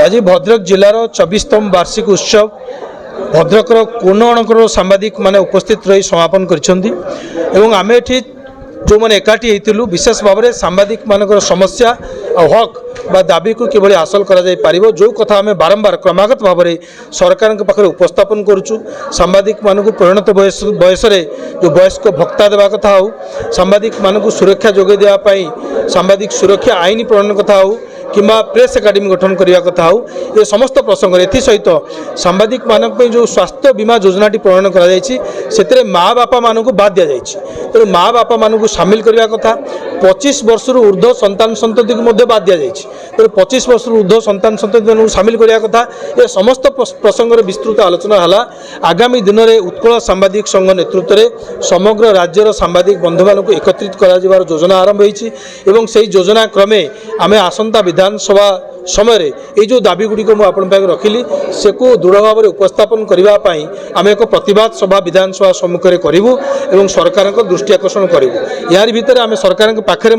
आज भद्रक जिलार 24तम वार्षिक उत्सव भद्रकर कोण अणकर सांबादिक माने उपस्थित रही समापन कर आम एठी जो मैंने एकाठी होइतिलु विशेष भाव में सांबादिक मानकर समस्या और हक बा दाबी को किभली हासिल करा जाय पारिबो जो कथा आम बारंबार क्रमागत भाव में सरकार के पाखे उपस्थापन करुचु। सांबादिक मानक परिणत बयस जो वयस्क भत्ता देवा कथा हो, सांबादिक मानक सुरक्षा जोगे देवाई सांबादिक सुरक्षा आईन प्रणयन कथा हो कि प्रेस एकाडेमी गठन करने कथा हो, ये समस्त प्रसंग सहित सांबादिक मानक जो स्वास्थ्य बीमा योजनाटी प्रणयन कर माँ बापा मानक बाद दि जाए तेणु माँ बापा मानक सामिल करने कथा। 25 वर्ष ऊर्ध्व संतान संतति को बाद दि जाए तेणु 25 वर्ष ऊर्ध्व संतान संतति सामिल करने कथा। ये समस्त प्रसंग विस्तृत आलोचना है। आगामी दिन में उत्कल सांबादिक संघ नेतृत्व में समग्र राज्यर सांबादिक बंधु मानक एकत्रित कर योजना आरंभ होती योजना क्रमे आम आसंता विधानसभा समय ये जो दाबी गुड़िक मुझे रखिली से को दृढ़ भाव में उपस्थापन करने आम एक प्रतिवाद सभा विधानसभा सम्मुख में करूँ सरकार दृष्टि आकर्षण करूँ। यार भितर आम सरकार पाखे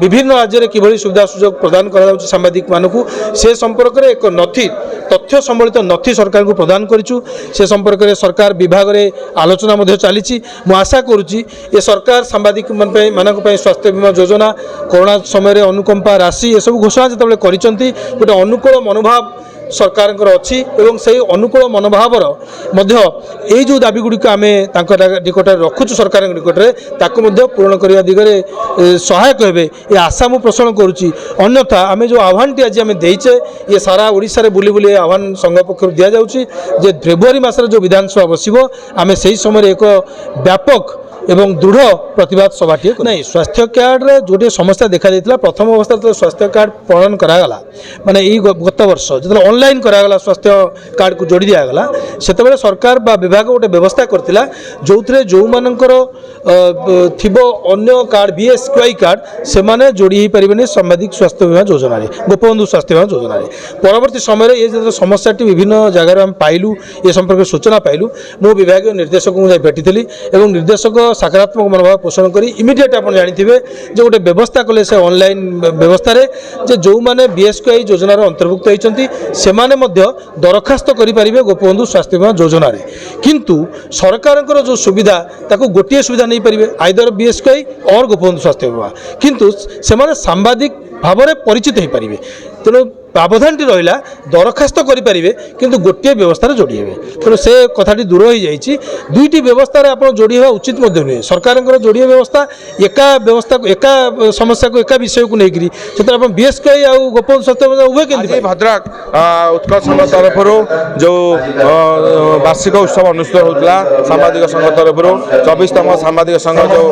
विभिन्न राज्य में किभली सुविधा सुजोग प्रदान कर सांबादिक मानक से संपर्क में एक नथी तथ्य सम्बलित नथी सरकार को प्रदान करूँ। से संपर्क में सरकार विभाग में आलोचना चली। आशा करुँची ये सरकार सांबादिक मानक स्वास्थ्य बीमा योजना कोरोना समय अनुकंपा राशि ये सब घोषणा जो कर गोटे अनुकूल मनोभाव सरकार अच्छी से अनुकूल मनोभावर ये जो दाबी गुड़िक आम निकट रखुचु सरकार निकट में पूर्ण करने दिगरे सहायक हे ये आशा मुझे पोषण करुच्ची। अन्यथा आम जो आह्वान आज आम देचे ये सारा ओडिशा रे बुली बुली आह्वान संघ पक्ष दि जाऊँगी जे फेब्रुआरी मासरे जो विधानसभा बसिबो आम से समय एक व्यापक एवं दृढ़ प्रतिवाद सभाटी नहीं। स्वास्थ्य कार्ड रे जो समस्या देखा जाता प्रथम अवस्था तो स्वास्थ्य कार्ड प्रणयन करागला माने गत वर्ष जो ऑनलाइन करागला स्वास्थ्य कार्ड को जोड़ी दिगला से सरकार बा विभाग गोटे व्यवस्था करथिला जो थे जो मानकर थिबो अन्य कार्ड बीएसक्यूआई कार्ड से माने जोड़ी ही परिबेनी सांबादिक स्वास्थ्य बीमा योजना रे गोपबंधु स्वास्थ्य बीमा योजना रे परवर्ती समय ये जो समस्याटी विभिन्न जगह आम पाइलु ये संपर्क सूचना पाइलु मो विभाग निर्देशक को भेटी एवं निर्देशक सकारात्मक मनोभाव पोषण करी इमिडिएट आप जानते जो गोटे व्यवस्था कले से ऑनलाइन व्यवस्था जे जो मैंने बीएसक्यूआई योजनार अंतर्भुक्त होती से दरखास्त करेंगे गोपबंधु स्वास्थ्य बीमा योजना रे किंतु सरकार जो सुविधा ताको गोटे सुविधा नहीं पारे आइदर बीएसक्यूआई और गोपबंधु स्वास्थ्य बीमा किंतु से सांबादिक भाव में परिचित हो पारे तेणु प्रावधान रहा दरखास्त करेंगे किंतु गोटे व्यवस्था जोड़ी हे तेणु से कथाटी दूर हो जाए दुईटी व्यवस्था आप जोड़ी हवा उचित नुहे। सरकार जोड़ी व्यवस्था एका समस्या को एका विषय को लेकर से बीएसक्यूआई और गोपबंधु स्वास्थ्य उभय के भद्रक उत्कल संघ तरफ जो वार्षिक उत्सव अनुष्ठित होता सांबादिक संघ तरफ 24तम सांबादिक संघ जो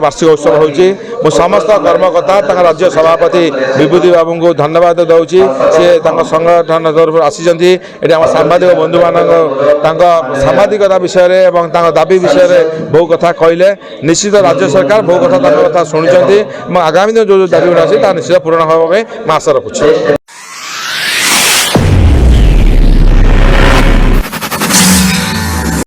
वार्षिक उत्सव हो समस्त कर्मकर्ता राज्य सभापति विभूति बाबू को धन्यवाद दूसरी सी संगठन तरफ आसी सांबादिक बंधु मान सांबादिकता विषय दाबी विषय बहु कथा कहले निश्चित राज्य सरकार बहु कथा शुणुंट आगामी जो दाबी गुड़ा निश्चित पूरण होगा आशा रखुच्छे।